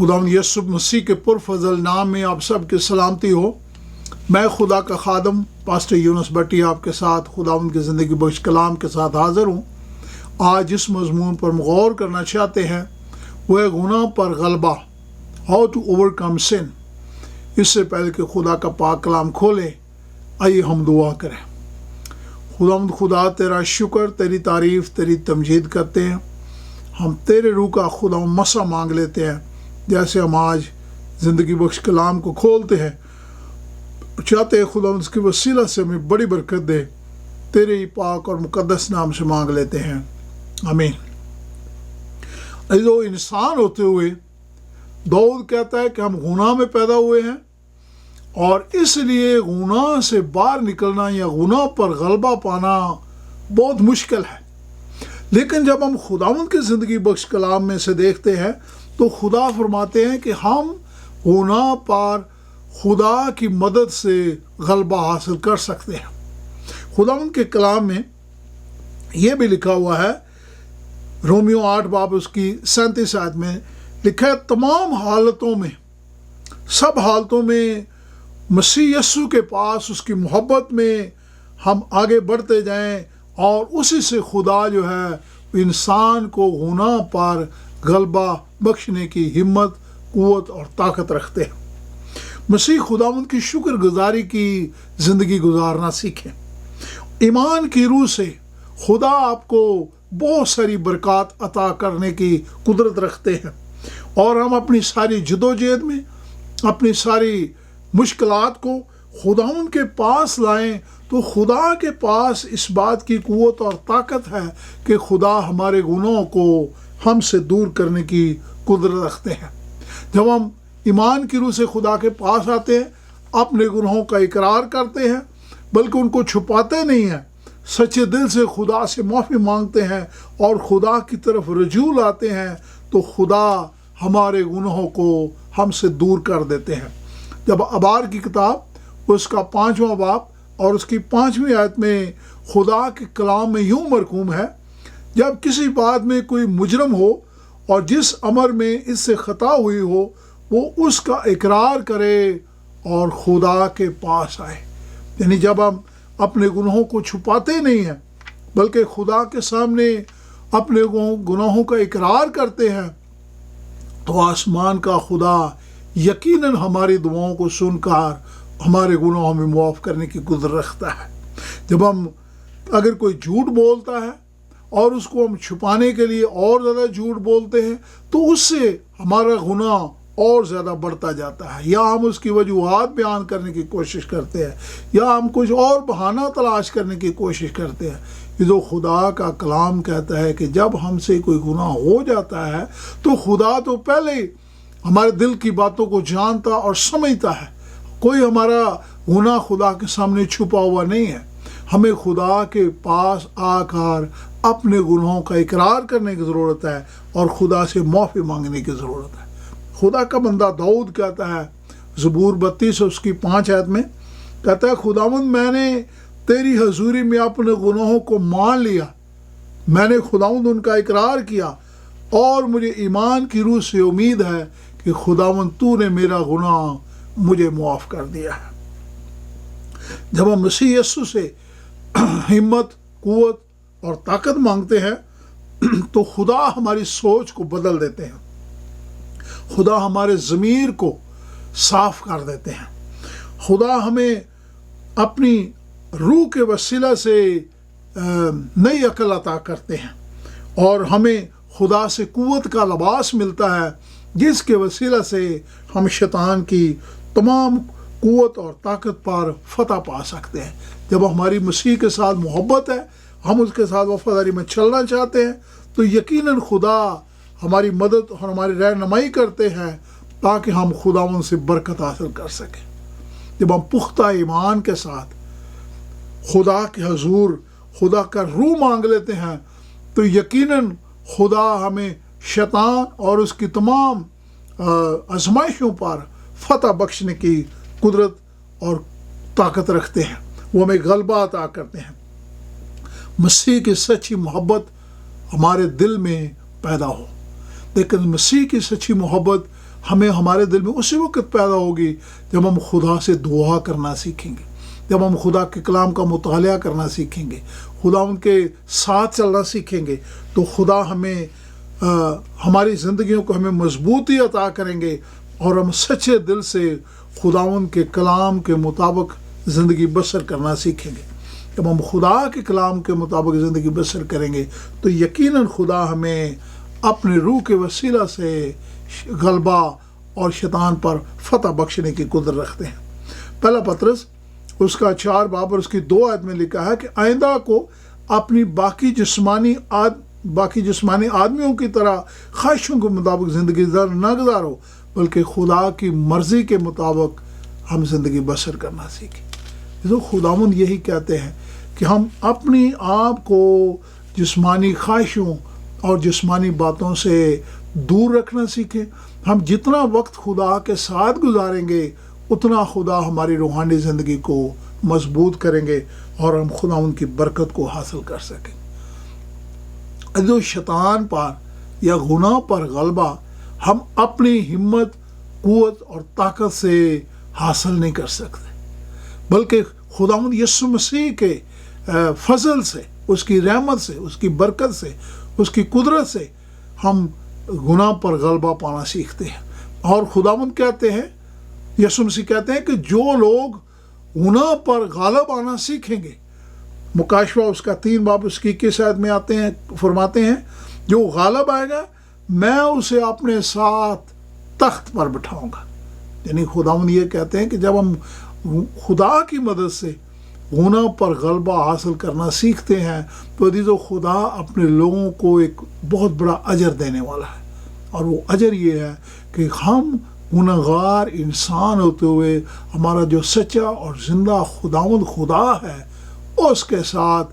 खुदावंद यीशु मसीह के पुरफजल नाम में आप सब की सलामती हो। मैं खुदा का खादम पास्टर यूनुस भट्टी आपके साथ खुदावंद की ज़िंदगी बख्श कलाम के साथ हाज़िर हूँ। आज जिस मज़मून पर गौर करना चाहते हैं वह गुनाह पर गलबा, हाउ टू ओवरकम सिन। इससे पहले कि खुदा का पाक कलाम खोले, आइए हम दुआ करें। खुदावंद खुदा, तेरा शुक्र, तेरी तारीफ़, तेरी तमजीद करते हैं। हम तेरे रूह का खुदा मसा मांग लेते हैं। जैसे हम आज ज़िंदगी बख्श कलाम को खोलते हैं, चाहते हैं खुदा उसके वसीला से हमें बड़ी बरकत दे। तेरे ही पाक और मुकद्दस नाम से मांग लेते हैं, आमीन। जो इंसान होते हुए दाऊद कहता है कि हम गुनाह में पैदा हुए हैं और इसलिए गुनाह से बाहर निकलना या गुनाह पर गलबा पाना बहुत मुश्किल है। लेकिन जब हम खुदावंद की ज़िंदगी बख्श कलाम में से देखते हैं तो खुदा फरमाते हैं कि हम गुनाह पर खुदा की मदद से गलबा हासिल कर सकते हैं। खुदावंद के कलाम में यह भी लिखा हुआ है, रोमियो 8 बाब उसकी 37 आयत में लिखा है, तमाम हालतों में, सब हालतों में मसीह यीशु के पास उसकी मोहब्बत में हम आगे बढ़ते जाएं और उसी से खुदा जो है इंसान को गुनाह पर गलबा बख्शने की हिम्मत, कुव्वत और ताकत रखते हैं। मसीह खुदावंद की शुक्रगुजारी की ज़िंदगी गुजारना सीखें। ईमान की रूह से खुदा आपको बहुत सारी बरकत अता करने की कुदरत रखते हैं और हम अपनी सारी जदोजहद में अपनी सारी मुश्किलात को खुदावंद के पास लाएं तो खुदा के पास इस बात की कुव्वत और ताकत है कि खुदा हमारे गुनाहों को हमसे दूर करने की कुदरत रखते हैं। जब हम ईमान की रूह से खुदा के पास आते हैं, अपने गुनाहों का इकरार करते हैं, बल्कि उनको छुपाते नहीं हैं, सच्चे दिल से खुदा से माफ़ी मांगते हैं और खुदा की तरफ रजू लाते हैं, तो खुदा हमारे गुनाहों को हमसे दूर कर देते हैं। जब अबार की किताब उसका 5वां बाब और उसकी 5वीं आयत में खुदा के कलाम में यूं मरकूम है, जब किसी बात में कोई मुजरम हो और जिस अमर में इससे ख़ता हुई हो वो उसका इकरार करे और खुदा के पास आए। यानी जब हम अपने गुनाहों को छुपाते नहीं हैं बल्कि खुदा के सामने अपने गुनाहों का इकरार करते हैं तो आसमान का खुदा यकीनन हमारी दुआओं को सुनकर हमारे गुनाहों में मुआफ़ करने की कुदरत रखता है। जब हम अगर कोई झूठ बोलता है और उसको हम छुपाने के लिए और ज़्यादा झूठ बोलते हैं तो उससे हमारा गुनाह और ज़्यादा बढ़ता जाता है, या हम उसकी वजूहात बयान करने की कोशिश करते हैं या हम कुछ और बहाना तलाश करने की कोशिश करते हैं। ये जो खुदा का कलाम कहता है कि जब हमसे कोई गुनाह हो जाता है तो खुदा तो पहले ही हमारे दिल की बातों को जानता और समझता है। कोई हमारा गुनाह खुदा के सामने छुपा हुआ नहीं है। हमें खुदा के पास आकर अपने गुनाहों का इकरार करने की ज़रूरत है और खुदा से माफ़ी मांगने की ज़रूरत है। खुदा का बंदा दाऊद कहता है ज़बूर 32 उसकी 5 आयत में कहता है, खुदावंद मैंने तेरी हजूरी में अपने गुनाहों को मान लिया, मैंने खुदावंद उनका इकरार किया और मुझे ईमान की रूह से उम्मीद है कि खुदावंद तूने मेरा गुनाह मुझे मुआफ़ कर दिया है। जब हम मसीह यीशु से हिम्मत, कुव्वत और ताकत मांगते हैं तो खुदा हमारी सोच को बदल देते हैं, खुदा हमारे ज़मीर को साफ कर देते हैं, खुदा हमें अपनी रूह के वसीला से नई अकल अता करते हैं और हमें खुदा से कुव्वत का लिबास मिलता है जिसके वसीला से हम शैतान की तमाम कुव्वत और ताकत पर फतह पा सकते हैं। जब हमारी मसीह के साथ मोहब्बत है, हम उसके साथ वफादारी में चलना चाहते हैं तो यकीनन खुदा हमारी मदद और हमारी रहनुमाई करते हैं ताकि हम खुदावंद से बरकत हासिल कर सकें। जब हम पुख्ता ईमान के साथ खुदा के हजूर खुदा का रूह मांग लेते हैं तो यकीनन खुदा हमें शैतान और उसकी तमाम आजमाइशों पर फतह बख्शने की कुदरत और ताकत रखते हैं। वो हमें गलबा अता करते हैं। मसीह की सच्ची मोहब्बत हमारे दिल में पैदा हो, लेकिन मसीह की सच्ची मोहब्बत हमें हमारे दिल में उसी वक्त पैदा होगी जब हम खुदा से दुआ करना सीखेंगे, जब हम खुदा के कलाम का मुतालिया करना सीखेंगे, खुदा उनके साथ चलना सीखेंगे, तो खुदा हमें हमारी ज़िंदगियों को हमें मजबूती अता करेंगे और हम सच्चे दिल से खुदावंद के कलाम के मुताबिक ज़िंदगी बसर करना सीखेंगे। जब हम खुदा के कलाम के मुताबिक ज़िंदगी बसर करेंगे तो यकीनन खुदा हमें अपने रूह के वसीला से गलबा और शैतान पर फतह बख्शने की कुदरत रखते हैं। पहला पतरस उसका 4 बाब और उसकी 2 आयत में लिखा है कि आइंदा को अपनी बाकी जिस्मानी आदमियों की तरह ख्वाहिशों के मुताबिक ज़िंदगी न गुजारो, बल्कि खुदा की मर्ज़ी के मुताबिक हम ज़िंदगी बसर करना सीखें। तो खुदावंद यही कहते हैं कि हम अपनी आप को जिस्मानी ख्वाहिशों और जिस्मानी बातों से दूर रखना सीखें। हम जितना वक्त खुदा के साथ गुजारेंगे उतना खुदा हमारी रूहानी ज़िंदगी को मजबूत करेंगे और हम खुदा उनकी बरकत को हासिल कर सकें। जो शैतान पर या गुनाह पर गलबा हम अपनी हिम्मत, कुव्वत और ताकत से हासिल नहीं कर सकते, बल्कि खुदावंद यीशु मसीह के फजल से, उसकी रहमत से, उसकी बरकत से, उसकी कुदरत से हम गुनाह पर गलबा पाना सीखते हैं। और खुदावंद कहते हैं, यीशु मसीह कहते हैं कि जो लोग गुनाह पर गालिब आना सीखेंगे, मुकाशवा उसका 3 बाब उसकी 21 आयत में आते हैं, फरमाते हैं जो गालिब आएगा मैं उसे अपने साथ तख्त पर बिठाऊंगा। यानी खुदावंद ये कहते हैं कि जब हम खुदा की मदद से गुनाह पर गलबा हासिल करना सीखते हैं तो अजीज़ो खुदा अपने लोगों को एक बहुत बड़ा अजर देने वाला है। और वो अजर ये है कि हम गुनहगार इंसान होते हुए हमारा जो सच्चा और ज़िंदा खुदावंद खुदा है उसके साथ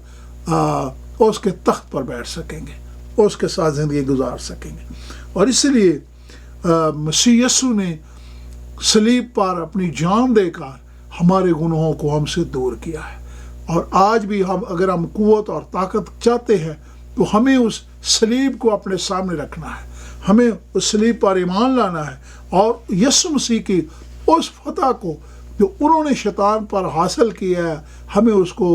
उसके तख्त पर बैठ सकेंगे, उसके साथ ज़िंदगी गुजार सकेंगे। और इसलिए मसीह यीशु ने सलीब पर अपनी जान देकर हमारे गुनाहों को हमसे दूर किया है। और आज भी हम अगर हम कुव्वत और ताकत चाहते हैं तो हमें उस सलीब को अपने सामने रखना है, हमें उस सलीब पर ईमान लाना है और यीशु मसीह की उस फतह को जो उन्होंने शैतान पर हासिल किया है हमें उसको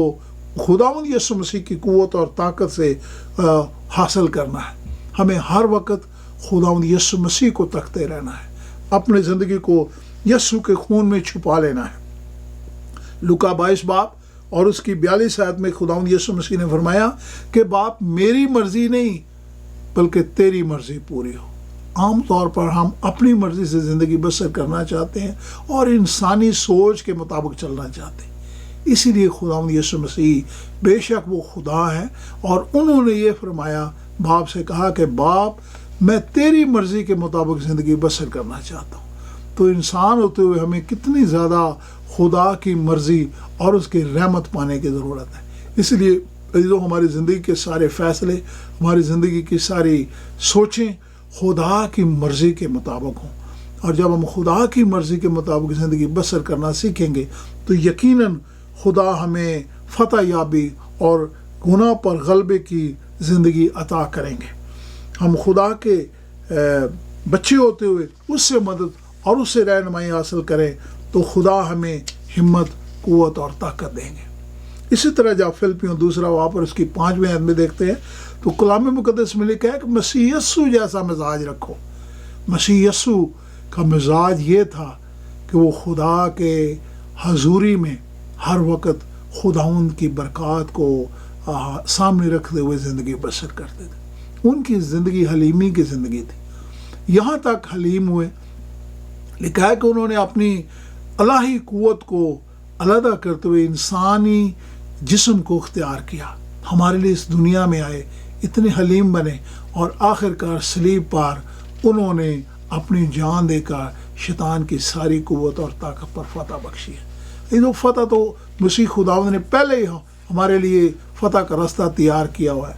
खुदावंद यीशु मसीह की कुव्वत और ताकत से हासिल करना है। हमें हर वक्त खुदावंद यीशु मसीह को तकते रहना है, अपनी ज़िंदगी को यीशु के खून में छुपा लेना है। लूका 22 बाब और उसकी 42 आयत में खुदावंद यीशु मसीह ने फरमाया कि बाप मेरी मर्जी नहीं बल्कि तेरी मर्जी पूरी हो। आम तौर पर हम अपनी मर्जी से ज़िंदगी बसर करना चाहते हैं और इंसानी सोच के मुताबिक चलना चाहते हैं। इसीलिए खुदावंद यीशु मसीह बेशक वो खुदा है और उन्होंने ये फरमाया, बाप से कहा कि बाप मैं तेरी मर्जी के मुताबिक ज़िंदगी बसर करना चाहता हूँ। तो इंसान होते हुए हमें कितनी ज़्यादा खुदा की मर्ज़ी और उसकी रहमत पाने की ज़रूरत है। इसलिए जो हमारी ज़िंदगी के सारे फ़ैसले, हमारी ज़िंदगी की सारी सोचें खुदा की मर्ज़ी के मुताबिक हों। और जब हम खुदा की मर्ज़ी के मुताबिक ज़िंदगी बसर करना सीखेंगे तो यकीनन खुदा हमें फतह याबी और गुनाह पर गलबे की ज़िंदगी अता करेंगे। हम खुदा के बच्चे होते हुए उससे मदद और उससे रहनुमाई हासिल करें तो खुदा हमें हिम्मत, कुव्वत और ताकत देंगे। इसी तरह जब फिलिपियों 2 बाब और उसकी 5वें आयत में देखते हैं तो कलाम मुक़द्दस में लिखा है कि मसीह यीशु जैसा मिजाज रखो। मसीह यीशु का मिजाज ये था कि वो खुदा के हजूरी में हर वक्त खुदाउन की बरक़ात को सामने रखते हुए ज़िंदगी बसर करते थे। उनकी ज़िंदगी हलीमी की ज़िंदगी थी, यहाँ तक हलीम हुए। लिखा है कि उन्होंने अपनी अलाही कुव्वत को अलहदा करते हुए इंसानी जिस्म को इख्तियार किया, हमारे लिए इस दुनिया में आए, इतने हलीम बने और आखिरकार सलीब पर उन्होंने अपनी जान देकर शैतान की सारी कुव्वत और ताकत पर फतह बख्शी है। ये तो फतह तो मसीह खुदावंद ने पहले ही हमारे लिए फतह का रास्ता तैयार किया हुआ है।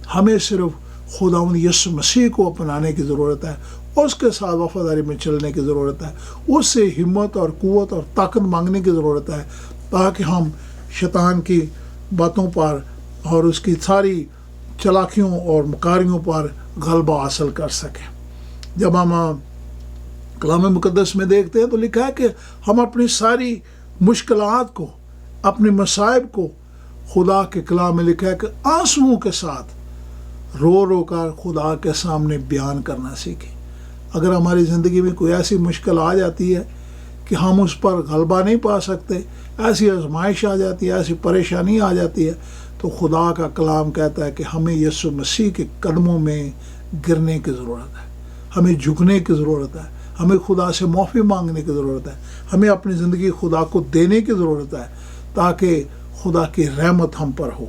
हमें सिर्फ खुदावंद यीशु मसीह को अपनाने की ज़रूरत है, उसके साथ वफादारी में चलने की ज़रूरत है, उससे हिम्मत और कुव्वत और ताकत मांगने की ज़रूरत है ताकि हम शैतान की बातों पर और उसकी सारी चलाकियों और मकारियों पर गलबा हासिल कर सकें। जब हम कलाम मुक़द्दस में देखते हैं तो लिखा है कि हम अपनी सारी मुश्किलात को, अपने मसाइब को, खुदा के कलाम में लिखा है कि आंसुओं के साथ रो रो कर खुदा के सामने बयान करना सीखें। अगर हमारी ज़िंदगी में कोई ऐसी मुश्किल आ जाती है कि हम उस पर गलबा नहीं पा सकते, ऐसी आजमाइश आ जाती है, ऐसी परेशानी आ जाती है, तो खुदा का कलाम कहता है कि हमें यीशु मसीह के कदमों में गिरने की ज़रूरत है, हमें झुकने की ज़रूरत है, हमें खुदा से माफ़ी मांगने की ज़रूरत है, हमें अपनी ज़िंदगी खुदा को देने की ज़रूरत है, ताकि खुदा की रहमत हम पर हो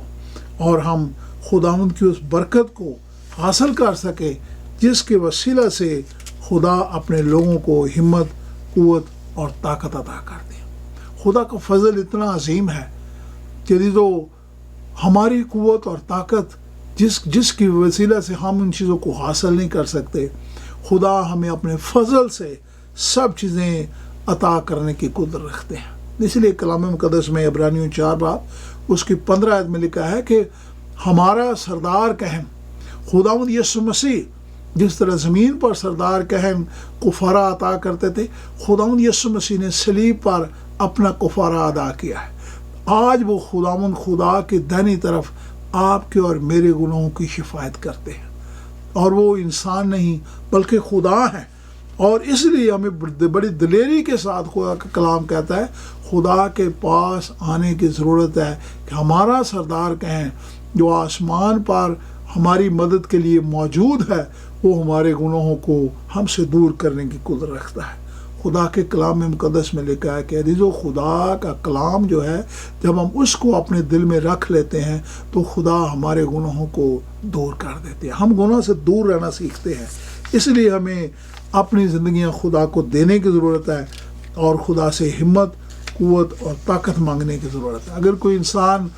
और हम खुदावंद की उस बरकत को हासिल कर सके जिसके वसीला से खुदा अपने लोगों को हिम्मत, क़ुव्वत और ताकत अता कर दे। खुदा का फजल इतना अजीम है कि जो हमारी क़ुव्वत और ताकत जिसकी वसीला से हम उन चीज़ों को हासिल नहीं कर सकते, खुदा हमें अपने फजल से सब चीज़ें अता करने की कुदरत रखते हैं। इसलिए कलाम मुक़द्दस में इब्रानियों 4 बाब उसकी 15 आयत में लिखा है कि हमारा सरदार कहन खुदावंद यीशु मसीह जिस तरह ज़मीन पर सरदार कहन कुफारा अता करते थे, खुदावंद यीशु मसीह ने सलीब पर अपना कुफारा अदा किया है। आज वो खुदावंद खुदा की दाहिनी तरफ आपके और मेरे गुनाहों की शिफायत करते हैं, और वो इंसान नहीं बल्कि खुदा हैं। और इसलिए हमें बड़ी दिलेरी के साथ खुदा का कलाम कहता है खुदा के पास आने की ज़रूरत है कि हमारा सरदार कहें जो आसमान पर हमारी मदद के लिए मौजूद है, वो हमारे गुनाहों को हमसे दूर करने की कुदरत रखता है। खुदा के कलाम में मुक़द्दस में लिखा है कि अज़ीज़ों, खुदा का कलाम जो है जब हम उसको अपने दिल में रख लेते हैं तो खुदा हमारे गुनाहों को दूर कर देते हैं, हम गुनाह से दूर रहना सीखते हैं। इसलिए हमें अपनी ज़िंदगियां खुदा को देने की ज़रूरत है और खुदा से हिम्मत, क़ुव्वत और ताकत मांगने की ज़रूरत है। अगर कोई इंसान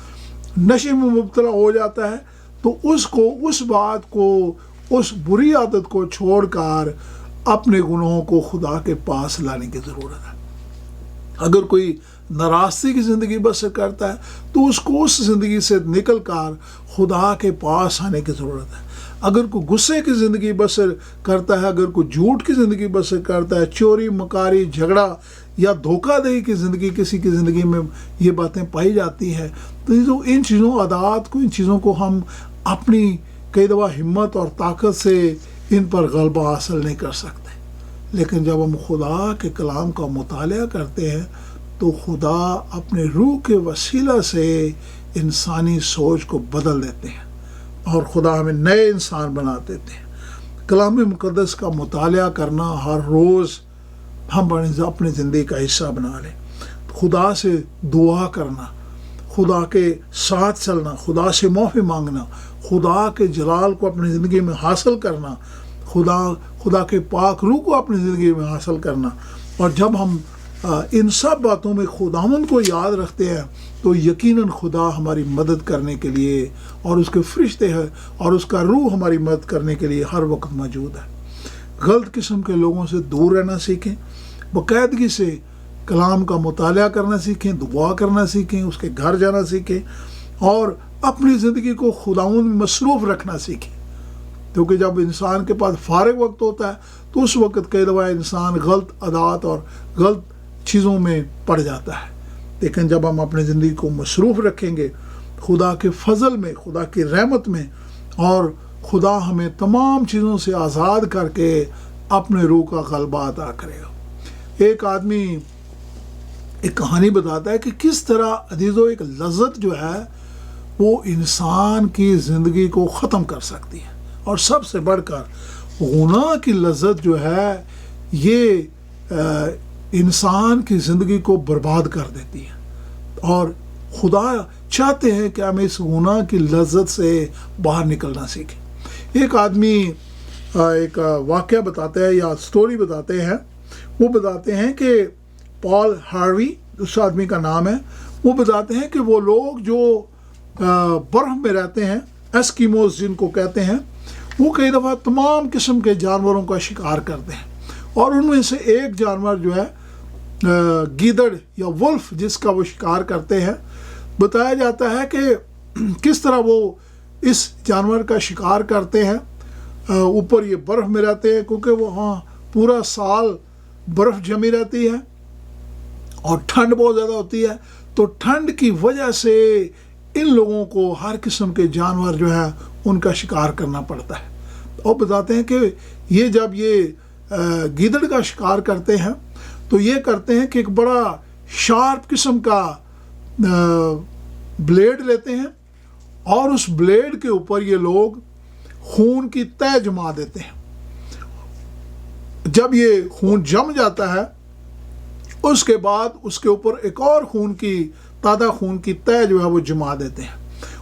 नशे में मुब्तला हो जाता है तो उसको उस बात को, उस बुरी आदत को छोड़कर अपने गुनाहों को खुदा के पास लाने की ज़रूरत है। अगर कोई नाराज़गी की ज़िंदगी बसर करता है तो उसको उस ज़िंदगी से निकल कर खुदा के पास आने की ज़रूरत है। अगर कोई गुस्से की ज़िंदगी बसर करता है, अगर कोई झूठ की ज़िंदगी बसर करता है, चोरी, मकारी, झगड़ा या धोखाधड़ी की ज़िंदगी किसी की ज़िंदगी में ये बातें पाई जाती हैं, तो ये जो इन चीज़ों, आदात को, इन चीज़ों को हम अपनी कई दफ़ा हिम्मत और ताकत से इन पर गलबा हासिल नहीं कर सकते। लेकिन जब हम खुदा के कलाम का मुतालिया करते हैं तो खुदा अपने रूह के वसीला से इंसानी सोच को बदल देते हैं और खुदा हमें नए इंसान बना देते हैं। कलाम मुक़द्दस का मुतालिया करना हर रोज़ हम अपनी ज़िंदगी का हिस्सा बना लें। खुदा से दुआ करना, खुदा के साथ चलना, खुदा से माफ़ी मांगना, खुदा के जलाल को अपनी ज़िंदगी में हासिल करना, खुदा के पाक रूह को अपनी ज़िंदगी में हासिल करना। और जब हम इन सब बातों में खुदावंद को याद रखते हैं तो यकीनन खुदा हमारी मदद करने के लिए और उसके फरिश्ते हैं और उसका रूह हमारी मदद करने के लिए हर वक्त मौजूद है। गलत किस्म के लोगों से दूर रहना सीखें, बाकायदगी से कलाम का मुतालिया करना सीखें, दुआ करना सीखें, उसके घर जाना सीखें और अपनी ज़िंदगी को खुदावंद में मसरूफ़ रखना सीखें। क्योंकि जब इंसान के पास फारिग वक्त होता है तो उस वक्त कई दफ़ा इंसान गलत आदात और गलत चीज़ों में पड़ जाता है। लेकिन जब हम अपनी ज़िंदगी को मसरूफ़ रखेंगे खुदा के फजल में, खुदा की रहमत में, और खुदा हमें तमाम चीज़ों से आज़ाद करके अपने रूह का गलबा अता करेगा। एक आदमी एक कहानी बताता है कि किस तरह अजीज़ों एक लज़्ज़त जो है वो इंसान की ज़िंदगी को ख़त्म कर सकती है, और सबसे बढ़कर गुनाह की लज़्ज़त जो है ये इंसान की ज़िंदगी को बर्बाद कर देती है। और खुदा चाहते हैं कि हम इस गुनाह की लज़्ज़त से बाहर निकलना सीखें। एक आदमी एक वाक़या बताते हैं या स्टोरी बताते हैं। वो बताते हैं कि पॉल हार्वी उस आदमी का नाम है, वो बताते हैं कि वो लोग जो बर्फ़ में रहते हैं, एस्किमोस जिनको कहते हैं, वो कई दफ़ा तमाम किस्म के जानवरों का शिकार करते हैं। और उनमें से एक जानवर जो है गीदड़ या वुल्फ जिसका वो शिकार करते हैं, बताया जाता है कि किस तरह वो इस जानवर का शिकार करते हैं। ऊपर ये बर्फ़ में रहते हैं क्योंकि वो पूरा साल बर्फ़ जमी रहती है और ठंड बहुत ज़्यादा होती है, तो ठंड की वजह से इन लोगों को हर किस्म के जानवर जो है उनका शिकार करना पड़ता है। और बताते हैं कि ये जब ये गीदड़ का शिकार करते हैं तो ये करते हैं कि एक बड़ा शार्प किस्म का ब्लेड लेते हैं और उस ब्लेड के ऊपर ये लोग खून की तह जमा देते हैं। जब ये खून जम जाता है उसके बाद उसके ऊपर एक और ताज़ा खून की तह जो है वो जमा देते हैं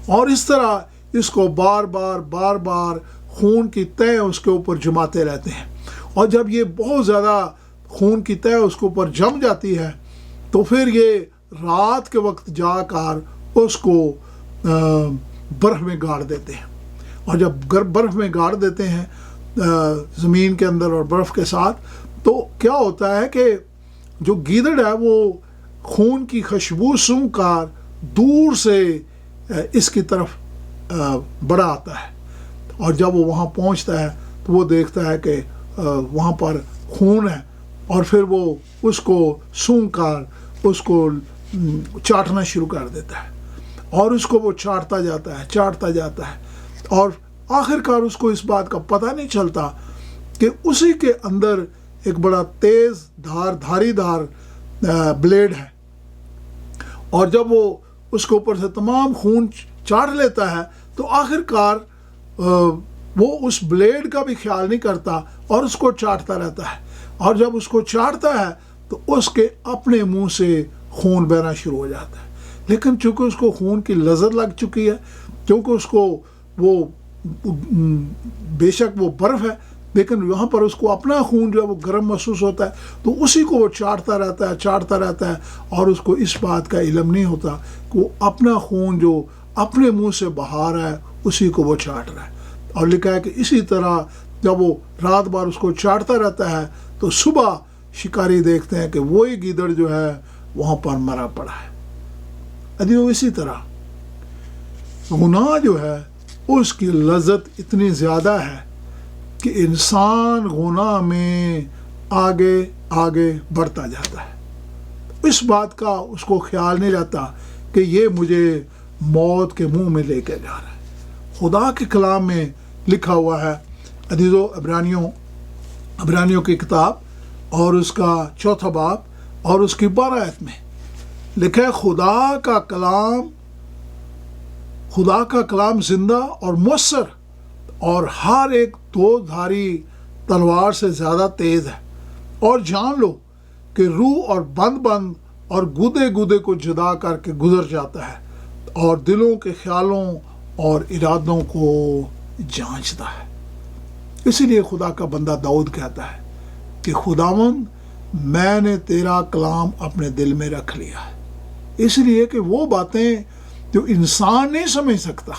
और इस तरह इसको बार बार खून की तह उसके ऊपर जमाते रहते हैं। और जब ये बहुत ज़्यादा खून की तह उसके ऊपर जम जाती है तो फिर ये रात के वक्त जाकर उसको बर्फ़ में गाड़ देते हैं। और जब बर्फ़ में गाड़ देते हैं ज़मीन के अंदर और बर्फ़ के साथ, तो क्या होता है कि जो गीदड़ है वो खून की खुशबू सूंघकर दूर से इसकी तरफ बढ़ा आता है और जब वो वहाँ पहुँचता है तो वो देखता है कि वहाँ पर खून है और फिर वो उसको सूंघकर उसको चाटना शुरू कर देता है और उसको वो चाटता जाता है और आखिरकार उसको इस बात का पता नहीं चलता कि उसी के अंदर एक बड़ा तेज़ धारीदार ब्लेड है। और जब वो उसके ऊपर से तमाम खून चाट लेता है तो आखिरकार वो उस ब्लेड का भी ख्याल नहीं करता और उसको चाटता रहता है। और जब उसको चाटता है तो उसके अपने मुंह से खून बहना शुरू हो जाता है। लेकिन चूँकि उसको खून की लज़्ज़त लग चुकी है, क्योंकि उसको वो बेशक वो बर्फ़ है लेकिन वहाँ पर उसको अपना खून जो है वो गर्म महसूस होता है, तो उसी को वो चाटता रहता है और उसको इस बात का इल्म नहीं होता कि वो अपना खून जो अपने मुंह से बहा रहा है उसी को वो चाट रहा है। और लिखा है कि इसी तरह जब वो रात भर उसको चाटता रहता है तो सुबह शिकारी देखते हैं कि वही गीदड़ जो है वहाँ पर मरा पड़ा है। यदि वो इसी तरह गुनाह जो है उसकी लज़्ज़त इतनी ज़्यादा है कि इंसान गुनाह में आगे आगे बढ़ता जाता है। इस बात का उसको ख्याल नहीं रहता कि ये मुझे मौत के मुंह में लेके जा रहा है। खुदा के कलाम में लिखा हुआ है, अजीज़ों, इब्रानियों की किताब और उसका 4 बाब और उसकी 12 आयत में लिखा है, खुदा का कलाम जिंदा और मुअस्सर और हर एक 2 धारी तलवार से ज़्यादा तेज़ है और जान लो कि रूह और बंद और गुदे को जुदा करके गुजर जाता है और दिलों के ख्यालों और इरादों को जांचता है। इसीलिए खुदा का बंदा दाऊद कहता है कि खुदावंद मैंने तेरा कलाम अपने दिल में रख लिया है। इसलिए कि वो बातें जो इंसान नहीं समझ सकता,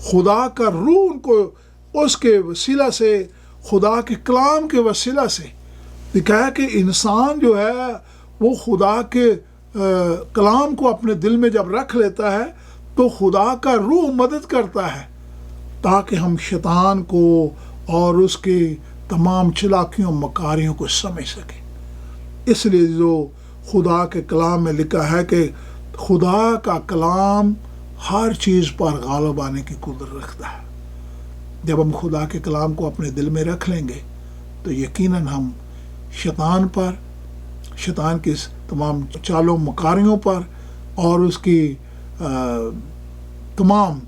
खुदा का रूह उनको उसके वसीला से, खुदा के कलाम के वसीला से दिखाया कि इंसान जो है वो खुदा के कलाम को अपने दिल में जब रख लेता है तो खुदा का रूह मदद करता है ताकि हम शैतान को और उसके तमाम चालाकियों मकारियों को समझ सकें। इसलिए जो खुदा के कलाम में लिखा है कि खुदा का कलाम हर चीज़ पर गालिब आने की कुदरत रखता है। जब हम खुदा के कलाम को अपने दिल में रख लेंगे तो यकीनन हम शैतान पर, शैतान की तमाम चालों मकारियों पर और उसकी तमाम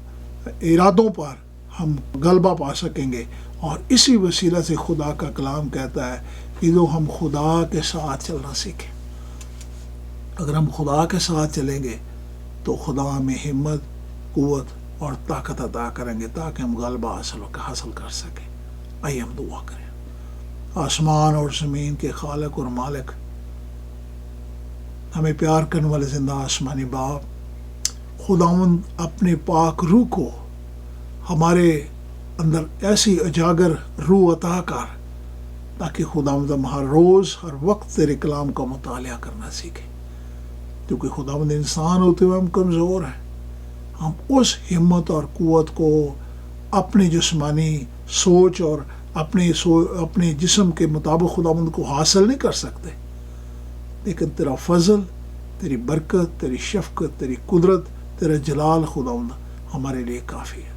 इरादों पर हम गलबा पा सकेंगे। और इसी वसीला से खुदा का कलाम कहता है कि जो हम खुदा के साथ चलना सीखें। अगर हम खुदा के साथ चलेंगे तो खुदा हमें हिम्मत, कुव्वत और ताकत अता करेंगे ताकि हम गलबा हासिल कर सकें। आइए हम दुआ करें। आसमान और ज़मीन के खालिक और मालिक, हमें प्यार करने वाले जिंदा आसमानी बाप, खुदावंद अपने पाक रूह को हमारे अंदर ऐसी उजागर रूह अता कर ताकि खुदावंद हम हर रोज़ हर वक्त तेरे कलाम का मुतालिया करना सीखें। क्योंकि खुदावंद इंसान होते हुए हम कमज़ोर हैं, हम उस हिम्मत और कुव्वत को अपनी जिस्मानी सोच और اپنے جسم کے مطابق خداوند کو حاصل نہیں کر سکتے، لیکن تیرا فضل، تیری برکت، تیری شفقت، تیری قدرت، تیرا جلال خداوند ہمارے لیے کافی ہے۔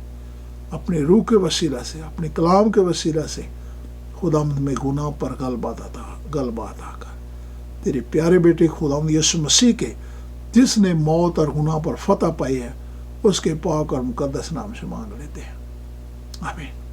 اپنے روح کے وسیلہ سے، اپنے کلام کے وسیلہ سے خداوند میں گناہ پر غلبہ عطا کر۔ تیرے پیارے بیٹے خداوند یسوع مسیح کے، جس نے موت اور گناہ پر فتح پائی ہے، اس کے پاک اور مقدس نام سے مانگ لیتے ہیں، آمین۔